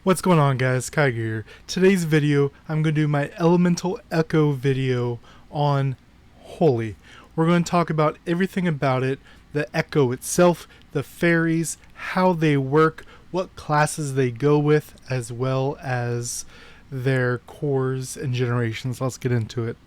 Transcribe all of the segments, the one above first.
What's going on, guys? Kaiger here. Today's video, I'm going to do my Elemental Echo video on Holy. We're going to talk about everything about it, the Echo itself, the fairies, how they work, what classes they go with, as well as their cores and generations. Let's get into it.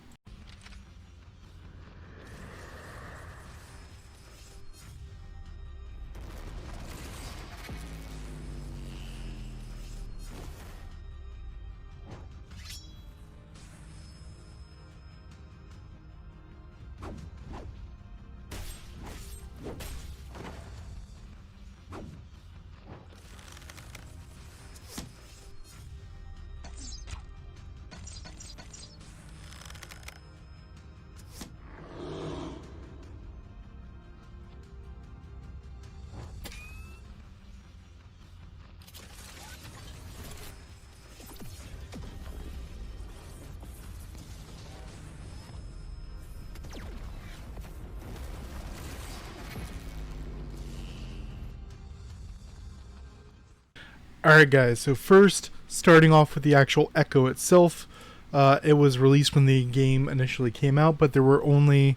Alright guys, so first, starting off with the actual Echo itself, it was released when the game initially came out, but there were only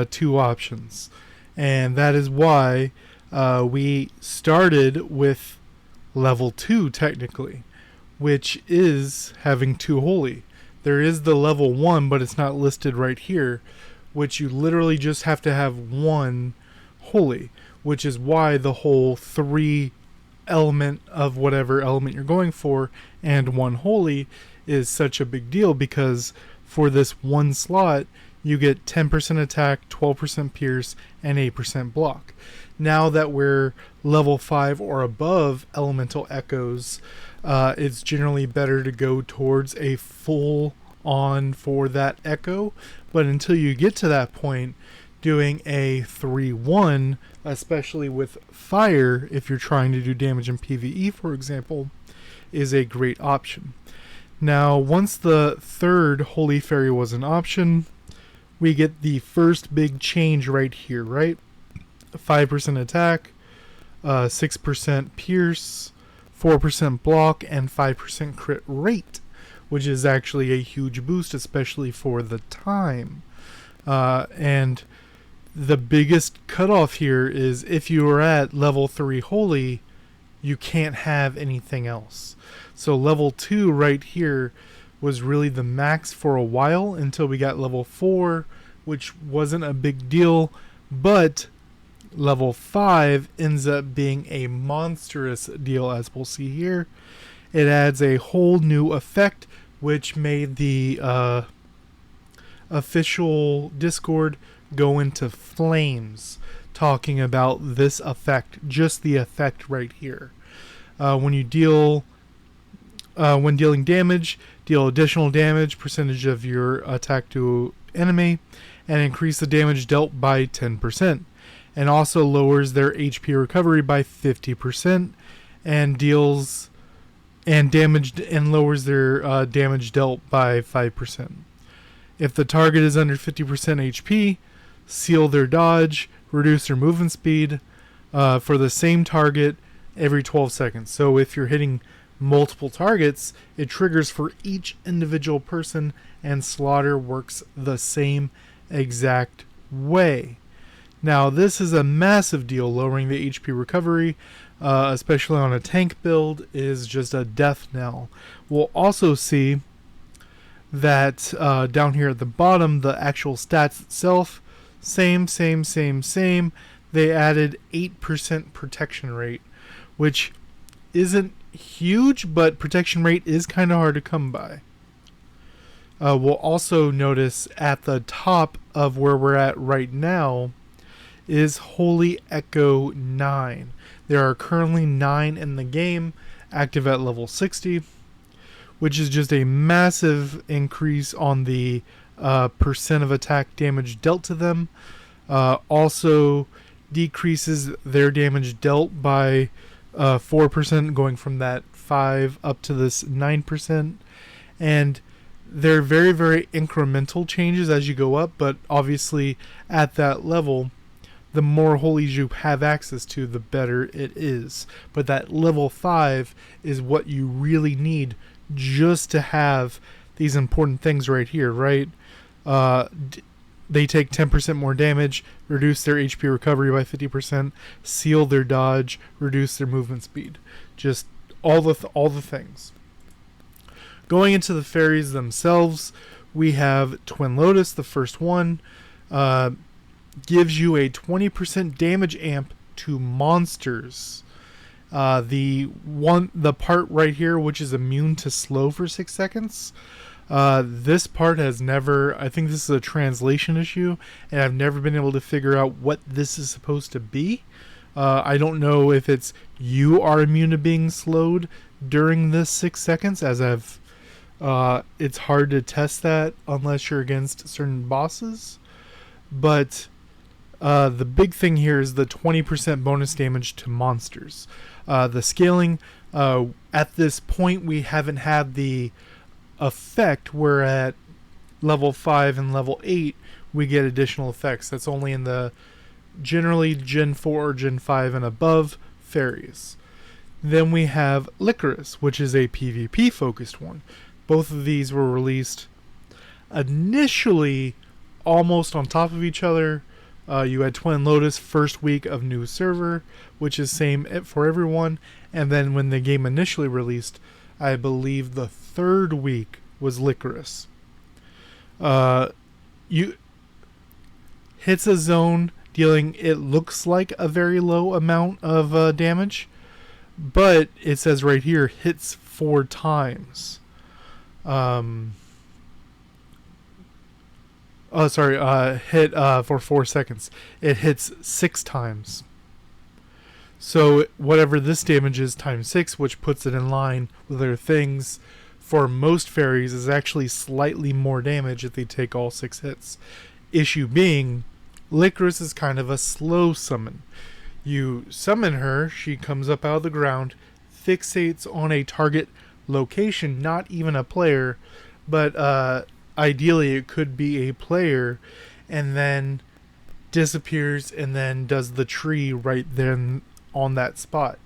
two options. And that is why we started with level 2 technically, which is having 2 Holy. There is the level 1, but it's not listed right here, which you literally just have to have 1 Holy, which is why the whole 3 element of whatever element you're going for and 1 Holy is such a big deal, because for this 1 slot you get 10% attack, 12% pierce, and 8% block. Now that we're level 5 or above elemental echoes, it's generally better to go towards a full on for that echo, but until you get to that point, doing a 3-1, especially with fire, if you're trying to do damage in PvE, for example, is a great option. Now, once the 3rd Holy Fairy was an option, we get the first big change right here, right? 5% attack, 6% pierce, 4% block, and 5% crit rate, which is actually a huge boost, especially for the time. And the biggest cutoff here is if you are at level 3 Holy, you can't have anything else. So level 2 right here was really the max for a while until we got level 4, which wasn't a big deal, but level 5 ends up being a monstrous deal, as we'll see here. It adds a whole new effect, which made the official Discord go into flames talking about this effect, just the effect right here. When dealing damage, deal additional damage percentage of your attack to enemy, and increase the damage dealt by 10%, and also lowers their HP recovery by 50%, and lowers their damage dealt by 5%. If the target is under 50% HP, seal their dodge, reduce their movement speed for the same target every 12 seconds. So if you're hitting multiple targets, it triggers for each individual person, and slaughter works the same exact way. Now, this is a massive deal. Lowering the HP recovery, especially on a tank build, is just a death knell. We'll also see that down here at the bottom, the actual stats itself, same. They added 8% protection rate, which isn't huge, but protection rate is kind of hard to come by. We'll also notice at the top of where we're at right now is Holy Echo 9. There are currently 9 in the game, active at level 60, which is just a massive increase on the percent of attack damage dealt to them. Also decreases their damage dealt by 4%, going from that 5 up to this 9%. And they're very incremental changes as you go up, but obviously at that level, the more holies you have access to, the better it is. But that level 5 is what you really need just to have these important things right here, right? They take 10% more damage, reduce their HP recovery by 50%, seal their dodge, reduce their movement speed. Just all the things. Going into the fairies themselves, we have Twin Lotus, the first one. Gives you a 20% damage amp to monsters. The part right here, which is immune to slow for 6 seconds. This part has never, I think this is a translation issue, and I've never been able to figure out what this is supposed to be. I don't know if it's you are immune to being slowed during this 6 seconds, as it's hard to test that unless you're against certain bosses. But the big thing here is the 20% bonus damage to monsters. The scaling, at this point we haven't had the effect where at level 5 and level 8 we get additional effects. That's only in the generally Gen 4 or Gen 5 and above fairies. Then we have Lycoris, which is a PvP focused one. Both of these were released initially almost on top of each other. You had Twin Lotus first week of new server, which is same for everyone, and then when the game initially released, I believe the third week was Lycoris. You hits a zone dealing, it looks like a very low amount of damage, but it says right here hits 4 times. Hit for 4 seconds. It hits 6 times. So whatever this damage is times 6, which puts it in line with other things, for most fairies is actually slightly more damage if they take all 6 hits. Issue being, Lycoris is kind of a slow summon. You summon her, she comes up out of the ground, fixates on a target location, not even a player, but ideally it could be a player, and then disappears and then does the tree right then on that spot.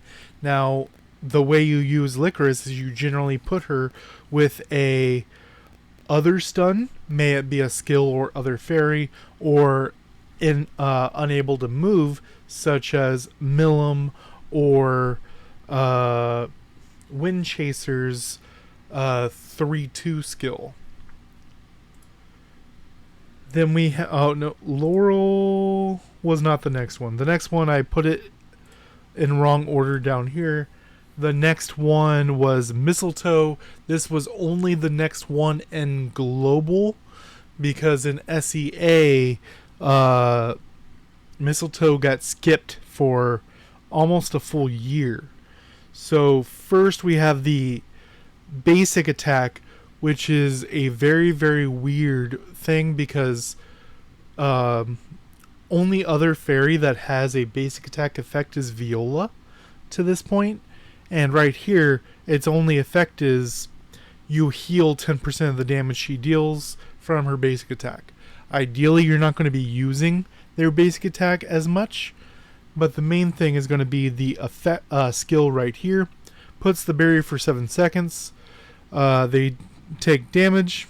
Now, the way you use Lycoris is you generally put her with a other stun, may it be a skill or other fairy, or in unable to move, such as Milim or Wind Chaser's 3-2 skill. Then we Laurel was not the next one. The next one, I put it in wrong order down here. The next one was Mistletoe. This was only the next one in global, because in SEA, Mistletoe got skipped for almost a full year. So first we have the basic attack, which is a very, very weird thing, because only other fairy that has a basic attack effect is Viola to this point. And right here, its only effect is you heal 10% of the damage she deals from her basic attack. Ideally, you're not going to be using their basic attack as much, but the main thing is going to be the effect, skill right here. Puts the barrier for 7 seconds. They take damage,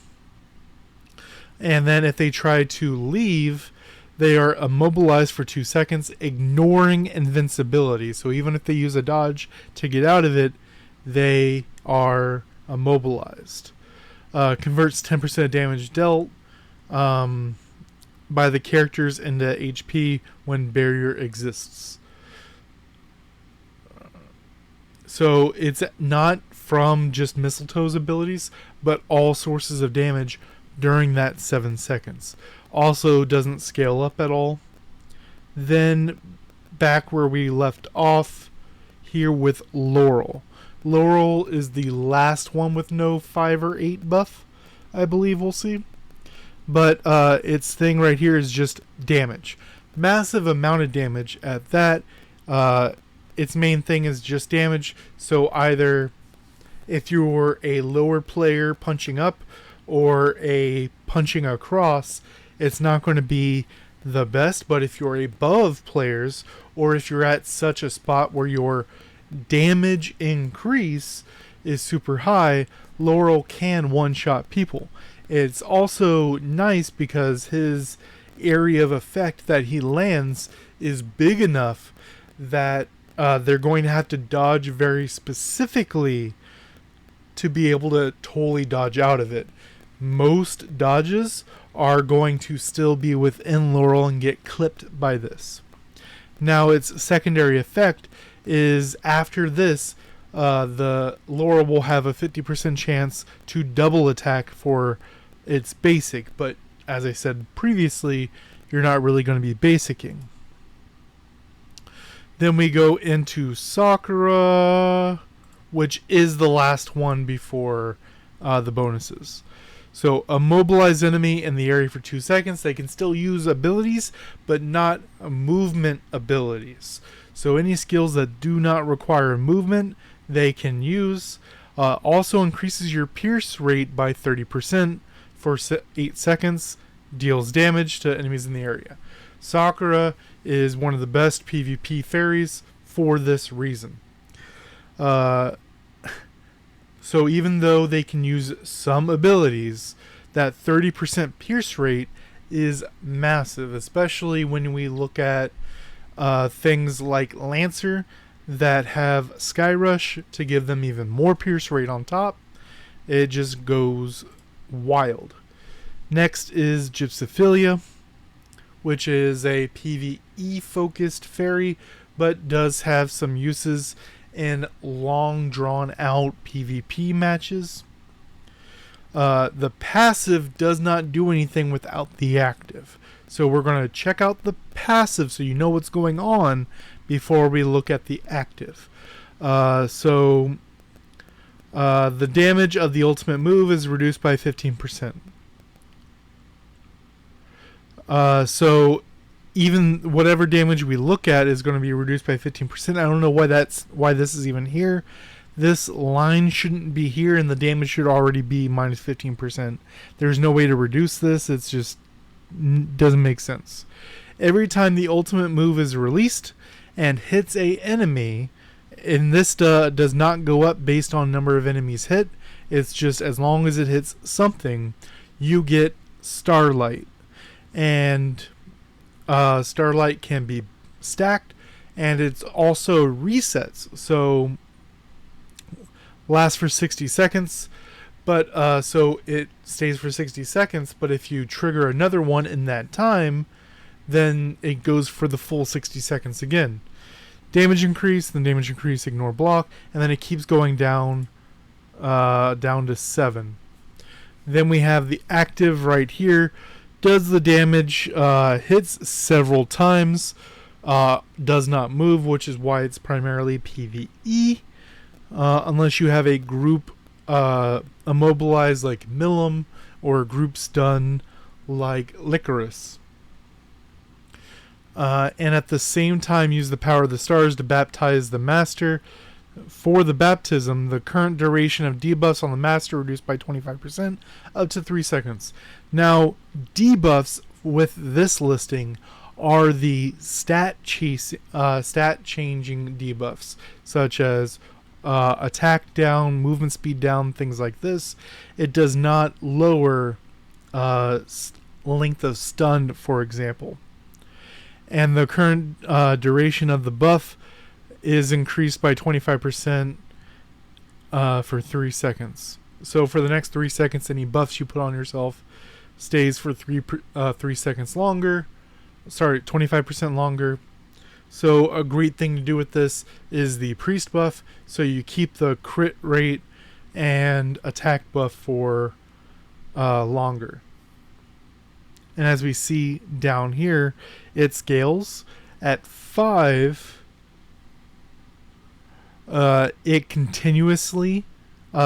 and then if they try to leave, they are immobilized for 2 seconds, ignoring invincibility. So even if they use a dodge to get out of it, they are immobilized. Converts 10% of damage dealt by the characters into HP when barrier exists. So it's not from just Mistletoe's abilities, but all sources of damage during that 7 seconds. Also doesn't scale up at all. Then back where we left off here with Laurel. Laurel is the last one with no 5 or 8 buff, I believe we'll see. But its thing right here is just damage. Massive amount of damage at that. Its main thing is just damage. So either if you were a lower player punching up or a punching across, it's not going to be the best, but if you're above players, or if you're at such a spot where your damage increase is super high, Laurel can one-shot people. It's also nice because his area of effect that he lands is big enough that they're going to have to dodge very specifically to be able to totally dodge out of it. Most dodges are going to still be within Laurel and get clipped by this. Now, its secondary effect is after this, the Laurel will have a 50% chance to double attack for its basic, but as I said previously, you're not really going to be basicking. Then we go into Sakura, which is the last one before the bonuses. So, a mobilized enemy in the area for 2 seconds. They can still use abilities, but not movement abilities. So, any skills that do not require movement, they can use. Also increases your pierce rate by 30% for 8 seconds. Deals damage to enemies in the area. Sakura is one of the best PvP fairies for this reason. So even though they can use some abilities, that 30% pierce rate is massive, especially when we look at things like Lancer that have Sky Rush to give them even more pierce rate on top. It just goes wild. Next is Gypsophilia, which is a PvE focused fairy, but does have some uses in long drawn out PvP matches. The passive does not do anything without the active. So we're going to check out the passive so you know what's going on before we look at the active. The damage of the ultimate move is reduced by 15%. So even whatever damage we look at is going to be reduced by 15%. I don't know why this is even here. This line shouldn't be here, and the damage should already be minus 15%. There's no way to reduce this. It's just doesn't make sense. Every time the ultimate move is released and hits a enemy, and this does not go up based on number of enemies hit. It's just as long as it hits something, you get Starlight. And Starlight can be stacked, and it's also resets. So lasts for 60 seconds, but so it stays for 60 seconds. But if you trigger another one in that time, then it goes for the full 60 seconds again. Damage increase, then damage increase, ignore block, and then it keeps going down to 7. Then we have the active right here. Does the damage, hits several times, does not move, which is why it's primarily PvE, unless you have a group immobilized like Milim, or a group stun like lycoris. And at the same time use the power of the stars to baptize the master. For the baptism, the current duration of debuffs on the master reduced by 25% up to 3 seconds. Now, debuffs with this listing are the stat changing debuffs, such as attack down, movement speed down, things like this. It does not lower length of stun, for example. And the current duration of the buff is increased by 25% for 3 seconds. So for the next 3 seconds, any buffs you put on yourself stays for 3 seconds longer. Sorry, 25% longer. So a great thing to do with this is the priest buff. So you keep the crit rate and attack buff for longer. And as we see down here, it scales at 5. It continuously,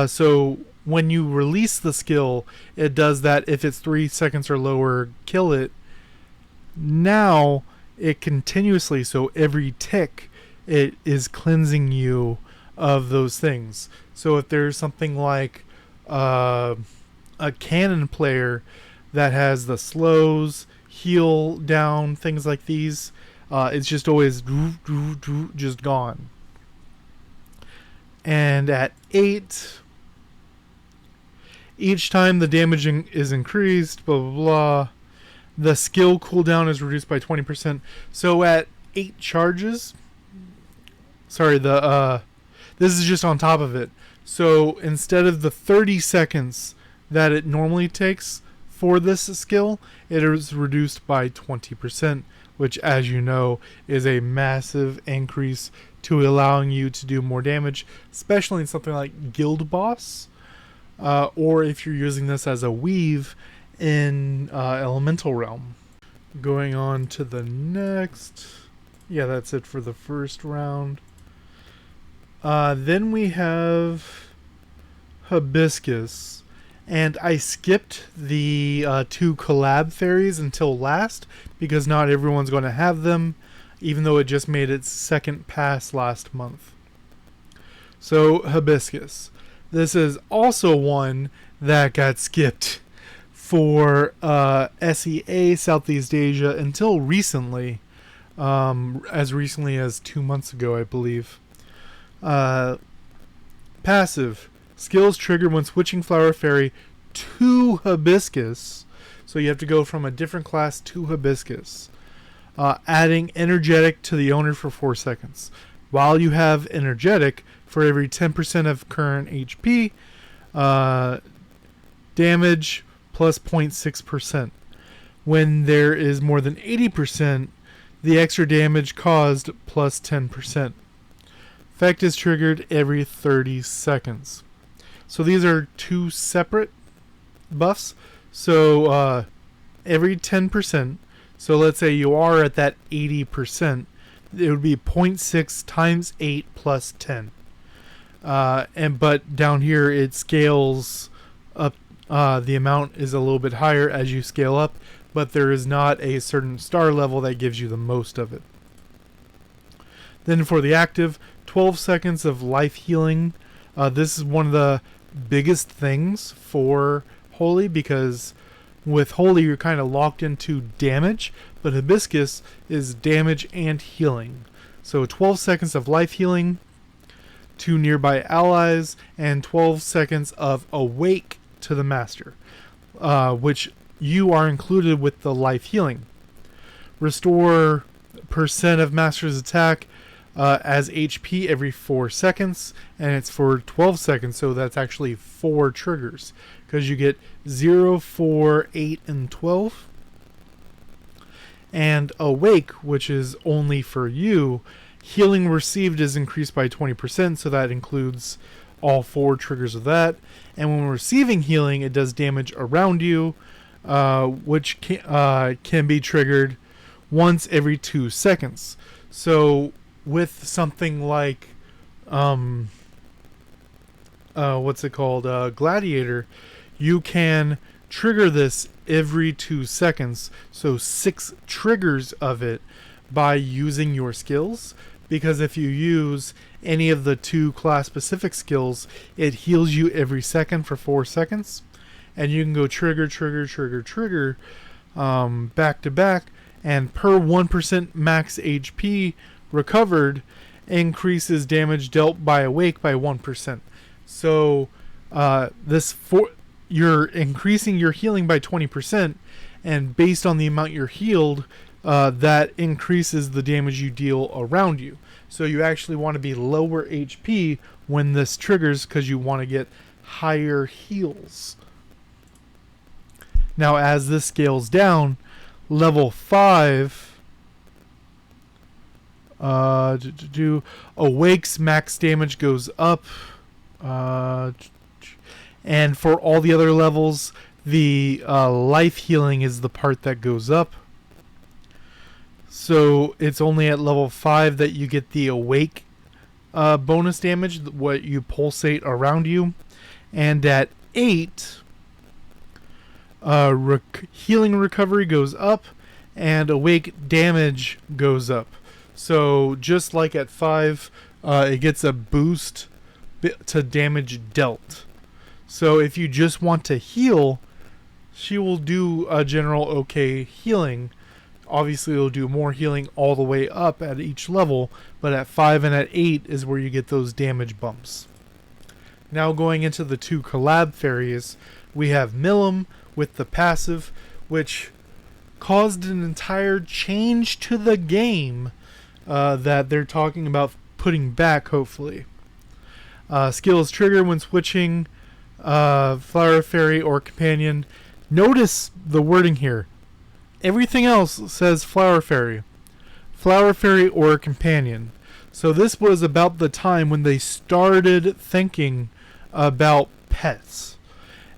so when you release the skill, it does that if it's 3 seconds or lower, kill it. Now it continuously, so every tick, it is cleansing you of those things. So if there's something like a cannon player that has the slows, heal down, things like these, it's just always just gone. And at 8, each time the damage is increased, blah blah blah, the skill cooldown is reduced by 20%. So at 8 charges, sorry, this is just on top of it. So instead of the 30 seconds that it normally takes for this skill, it is reduced by 20%, which, as you know, is a massive increase to allowing you to do more damage, especially in something like Guild Boss, or if you're using this as a weave in Elemental Realm. Going on to the next. Yeah, that's it for the first round. Then we have Hibiscus. And I skipped the 2 collab fairies until last, because not everyone's going to have them, even though it just made its second pass last month. So, Hibiscus. This is also one that got skipped for SEA Southeast Asia until recently, as recently as 2 months ago, I believe. Passive. Skills triggered when switching Flower Fairy to Hibiscus. So you have to go from a different class to Hibiscus. Adding Energetic to the owner for 4 seconds. While you have Energetic, for every 10% of current HP, damage plus 0.6%. When there is more than 80%, the extra damage caused plus 10%. Effect is triggered every 30 seconds. So these are 2 separate buffs. So every 10%, so let's say you are at that 80%, it would be 0.6 times 8 plus 10. But down here it scales up, the amount is a little bit higher as you scale up, but there is not a certain star level that gives you the most of it. Then for the active, 12 seconds of life healing. This is one of the biggest things for Holy, because with Holy you're kind of locked into damage, but Hibiscus is damage and healing. So 12 seconds of life healing to nearby allies, and 12 seconds of awake to the master, which you are included with the life healing. Restore percent of master's attack as HP every 4 seconds, and it's for 12 seconds, so that's actually 4 triggers, because you get 0, 4, 8, and 12. And Awake, which is only for you, healing received is increased by 20%, so that includes all 4 triggers of that. And when receiving healing, it does damage around you, which can be triggered once every 2 seconds. So with something like Gladiator, you can trigger this every 2 seconds, so 6 triggers of it by using your skills, because if you use any of the 2 class specific skills, it heals you every second for 4 seconds, and you can go trigger back to back, and per 1% max HP recovered increases damage dealt by Awake by 1%. So you're increasing your healing by 20%, and based on the amount you're healed, that increases the damage you deal around you. So you actually want to be lower HP when this triggers, because you want to get higher heals. Now as this scales down, level 5 Awake's max damage goes up, and for all the other levels, the life healing is the part that goes up. So it's only at level 5 that you get the Awake bonus damage, what you pulsate around you. And at 8, healing recovery goes up, and Awake damage goes up. So just like at 5, it gets a boost to damage dealt. So if you just want to heal she will do a general okay healing. Obviously, it'll do more healing all the way up at each level, but at 5 and at 8 is where you get those damage bumps. Now going into the 2 collab fairies, we have Milim with the passive, which caused an entire change to the game that they're talking about putting back, hopefully. Skills trigger when switching Flower Fairy or Companion. Notice the wording here. Everything else says Flower Fairy or Companion. So this was about the time when they started thinking about pets.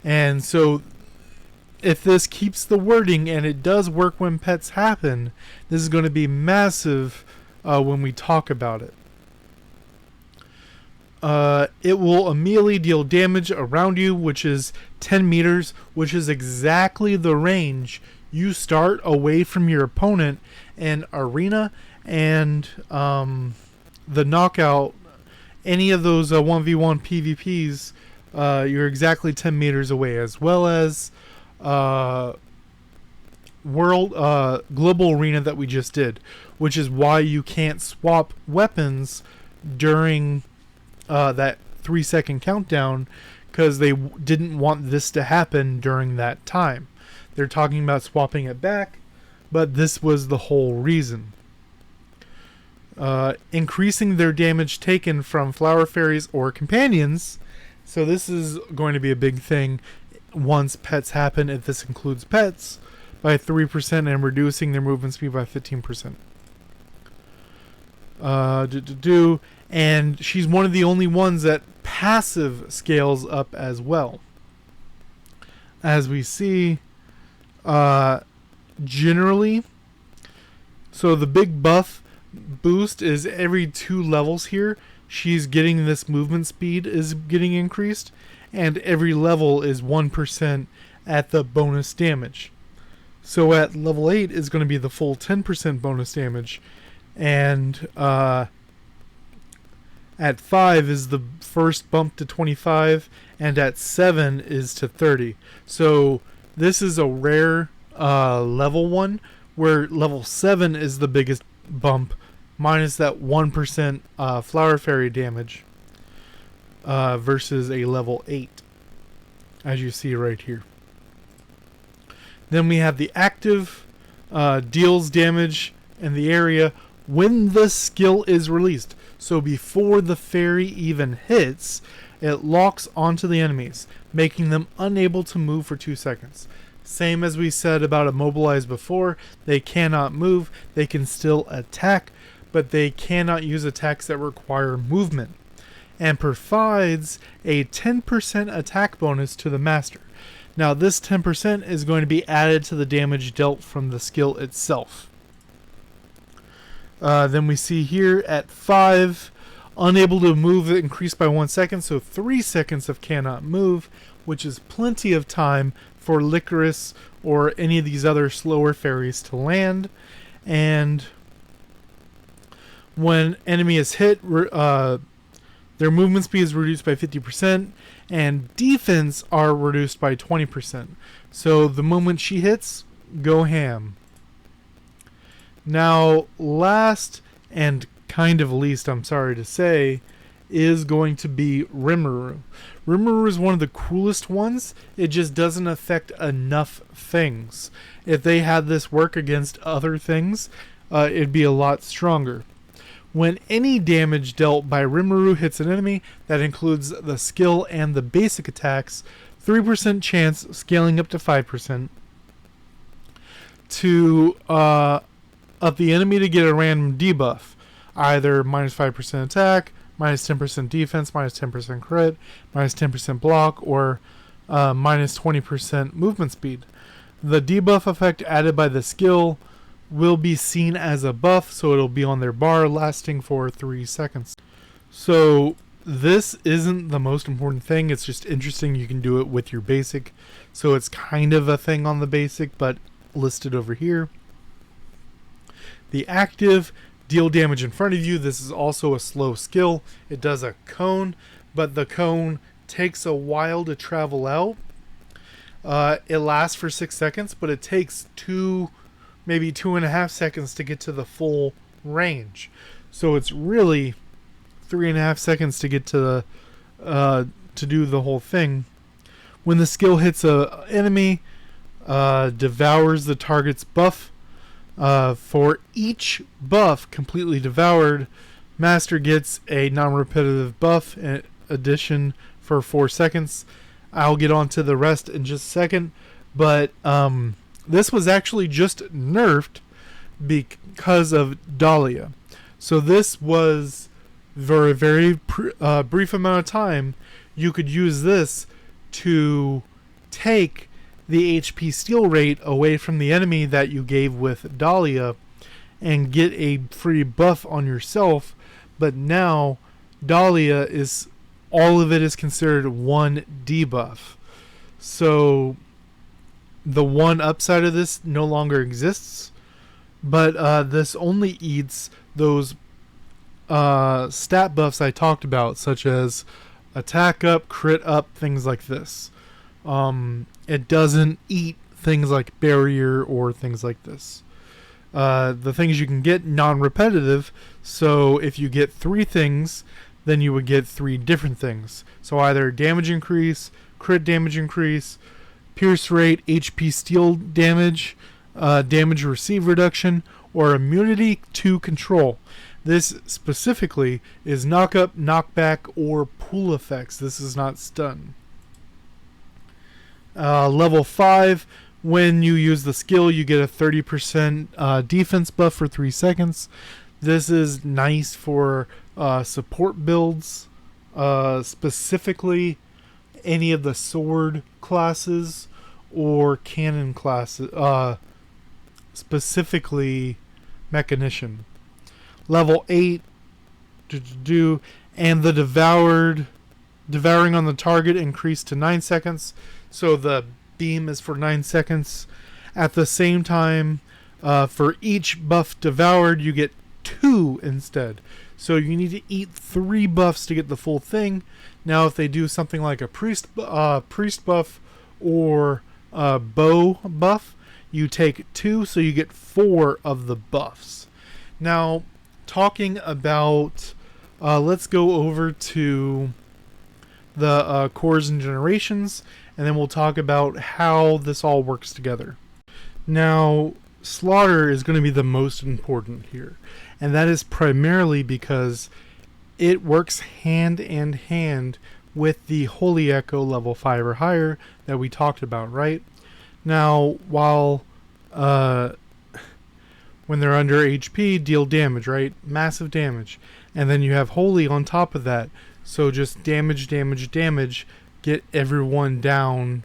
And so if this keeps the wording and it does work when pets happen, this is going to be massive when we talk about it. It will immediately deal damage around you, which is 10 meters, which is exactly the range you start away from your opponent in arena and the knockout. Any of those 1v1 PvPs, you're exactly 10 meters away, as well as global arena that we just did, which is why you can't swap weapons during that 3-second countdown, because they didn't want this to happen during that time. They're talking about swapping it back, but this was the whole reason. Increasing their damage taken from Flower Fairies or Companions. So this is going to be a big thing once pets happen, if this includes pets, by 3%, and reducing their movement speed by 15%. And she's one of the only ones that passive scales up as well. As we see, generally, so the big buff boost is every 2 levels here. She's getting this movement speed is getting increased, and every level is 1% at the bonus damage. So at level 8 is going to be the full 10% bonus damage, and at 5 is the first bump to 25, and at 7 is to 30. So this is a rare level 1, where level 7 is the biggest bump, minus that 1% Flower Fairy damage, versus a level 8, as you see right here. Then we have the active, deals damage in the area when the skill is released. So before the fairy even hits, it locks onto the enemies, making them unable to move for 2 seconds. Same as we said about Immobilize before, they cannot move, they can still attack, but they cannot use attacks that require movement, and provides a 10% attack bonus to the master. Now this 10% is going to be added to the damage dealt from the skill itself. Then we see here at 5, unable to move, increased by 1 second, so 3 seconds of cannot move, which is plenty of time for Lycoris or any of these other slower fairies to land. And when enemy is hit, their movement speed is reduced by 50%, and defense are reduced by 20%. So the moment she hits, go ham. Now, last and kind of least, I'm sorry to say, is going to be Rimuru. Rimuru is one of the coolest ones. It just doesn't affect enough things. If they had this work against other things, it'd be a lot stronger. When any damage dealt by Rimuru hits an enemy, that includes the skill and the basic attacks, 3% chance, scaling up to 5%, to of the enemy to get a random debuff, either minus 5% attack, minus 10% defense, minus 10% crit, minus 10% block, or minus 20% movement speed. The debuff effect added by the skill will be seen as a buff, so it'll be on their bar, lasting for 3 seconds. So this isn't the most important thing, it's just interesting you can do it with your basic, so it's kind of a thing on the basic, but listed over here. The active, deal damage in front of you. This is also a slow skill. It does a cone, but the cone takes a while to travel out. It lasts for 6 seconds, but it takes maybe 2.5 seconds to get to the full range. So it's really 3.5 seconds to get to do the whole thing. When the skill hits a enemy, devours the target's buff. For each buff completely devoured, Master gets a non-repetitive buff in addition for 4 seconds. I'll get on to the rest in just a second, but this was actually just nerfed because of Dahlia. So this was, for a very brief amount of time, you could use this to take the HP steal rate away from the enemy that you gave with Dahlia and get a free buff on yourself. But now Dahlia all of it is considered one debuff. So the one upside of this no longer exists, but this only eats those stat buffs I talked about, such as attack up, crit up, things like this. It doesn't eat things like barrier or things like this. The things you can get non-repetitive, so if you get 3 things, then you would get 3 different things. So either damage increase, crit damage increase, pierce rate, HP steal damage, damage receive reduction, or immunity to control. This specifically is knock up, knockback, or pull effects. This is not stun. Level 5, when you use the skill, you get a 30% defense buff for 3 seconds. This is nice for support builds, specifically any of the sword classes or cannon classes, specifically mechanician. Level 8, and the devouring on the target increased to 9 seconds. So the beam is for 9 seconds. At the same time, for each buff devoured, you get 2 instead. So you need to eat 3 buffs to get the full thing. Now, if they do something like a priest buff or a bow buff, you take 2, so you get 4 of the buffs. Now, talking about, let's go over to the cores and generations, and then we'll talk about how this all works together. Now, slaughter is going to be the most important here, and that is primarily because it works hand in hand with the Holy Echo level 5 or higher that we talked about, right? Now, while when they're under HP, deal damage, right? Massive damage. And then you have Holy on top of that. So just damage, damage, damage. Get everyone down.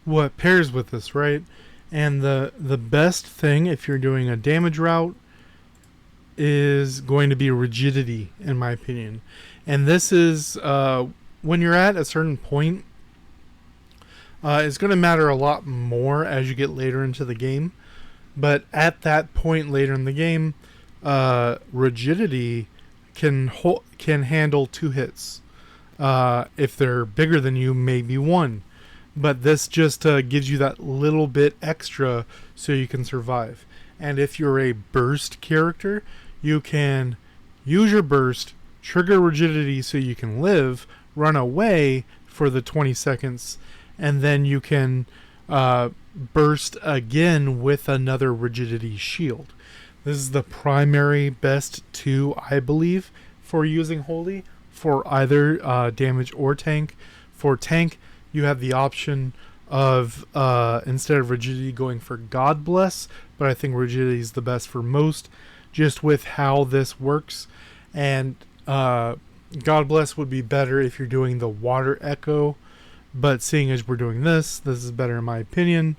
What pairs with this, right? And the best thing, if you're doing a damage route, is going to be rigidity, in my opinion. And this is, when you're at a certain point, it's going to matter a lot more as you get later into the game. But at that point later in the game, rigidity can handle 2 hits. If they're bigger than you, maybe 1. But this just gives you that little bit extra so you can survive. And if you're a burst character, you can use your burst, trigger rigidity so you can live, run away for the 20 seconds, and then you can burst again with another rigidity shield. This is the primary best 2, I believe, for using Holy for either damage or tank. For tank, you have the option of instead of rigidity going for God Bless, but I think rigidity is the best for most, just with how this works. And God Bless would be better if you're doing the Water Echo, but seeing as we're doing this is better in my opinion.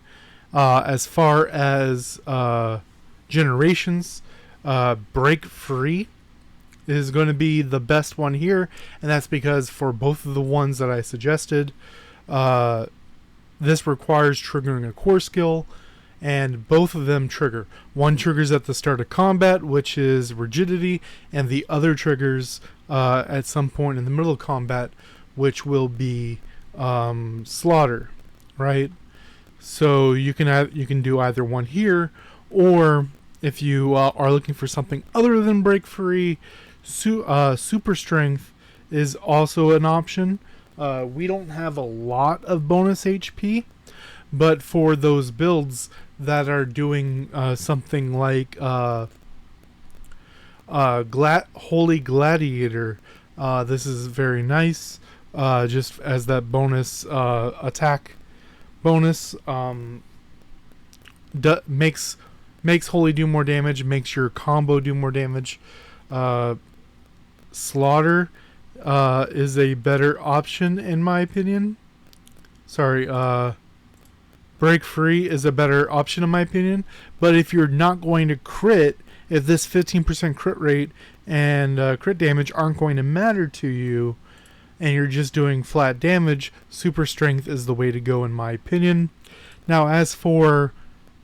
As far as generations, Break Free is going to be the best one here, and that's because for both of the ones that I suggested, this requires triggering a core skill, and both of them trigger. One triggers at the start of combat, which is rigidity, and the other triggers at some point in the middle of combat, which will be slaughter, right? So you can do either one here, or if you are looking for something other than break free, super strength is also an option. We don't have a lot of bonus HP, but for those builds that are doing something like Holy Gladiator, this is very nice, just as that bonus attack bonus. Makes Holy do more damage, makes your combo do more damage. Slaughter is a better option in my opinion. Sorry, Break Free is a better option in my opinion. But if you're not going to crit, if this 15% crit rate and crit damage aren't going to matter to you, and you're just doing flat damage, Super Strength is the way to go in my opinion. Now as for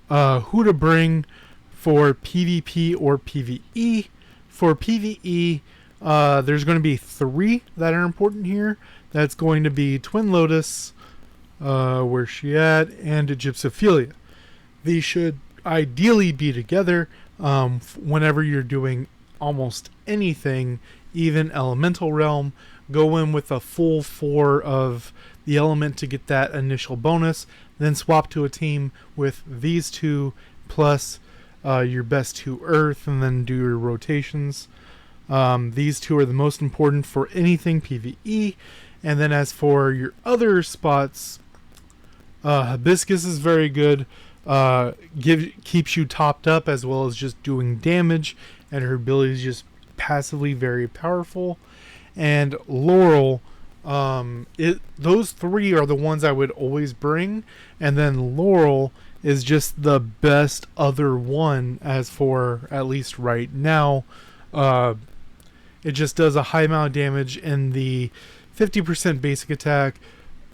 who to bring for PvP or PvE, for PvE, there's going to be 3 that are important here. That's going to be Twin Lotus, where's she at, and Gypsophilia. These should ideally be together whenever you're doing almost anything, even Elemental Realm. Go in with a full 4 of the element to get that initial bonus, then swap to a team with these 2 plus your best 2 Earth, and then do your rotations. These 2 are the most important for anything PvE. And then as for your other spots, Hibiscus is very good. Keeps you topped up as well as just doing damage, and her ability is just passively very powerful. And Laurel, those 3 are the ones I would always bring, and then Laurel is just the best other one as for at least right now. It just does a high amount of damage, and the 50% basic attack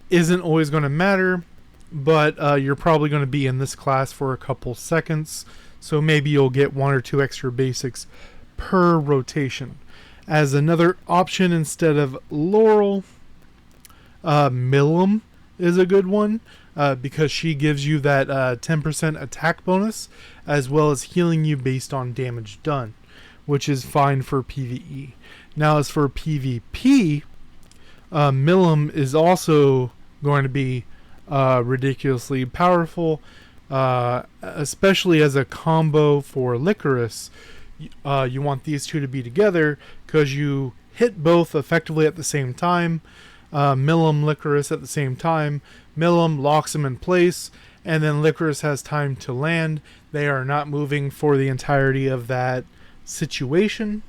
isn't always going to matter, but you're probably going to be in this class for a couple seconds, so maybe you'll get 1 or 2 extra basics per rotation. As another option instead of Laurel, Milim is a good one, because she gives you that 10% attack bonus as well as healing you based on damage done, which is fine for PvE. Now as for PvP, Milim is also going to be ridiculously powerful, especially as a combo for lycoris. You want these 2 to be together because you hit both effectively at the same time. Milim, lycoris at the same time. Milim locks them in place, and then lycoris has time to land. They are not moving for the entirety of that situation.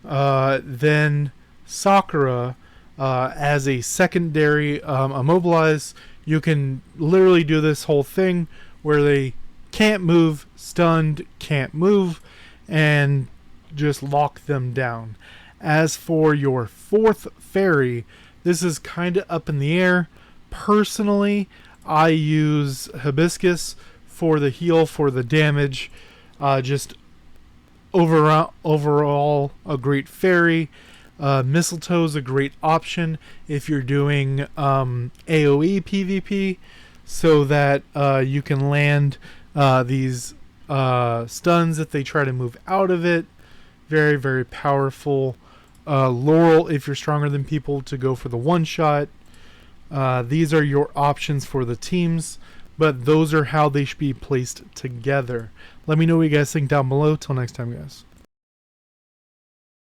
Then Sakura, as a secondary immobilize, you can literally do this whole thing where they can't move, stunned, can't move, and just lock them down. As for your 4th fairy, this is kind of up in the air. Personally, I use Hibiscus for the heal, for the damage. Just overall a great fairy. Mistletoe is a great option if you're doing AoE PvP, so that you can land these stuns if they try to move out of it. Very, very powerful. Laurel, if you're stronger than people, to go for the one-shot. These are your options for the teams, but those are how they should be placed together. Let me know what you guys think down below. Till next time, guys.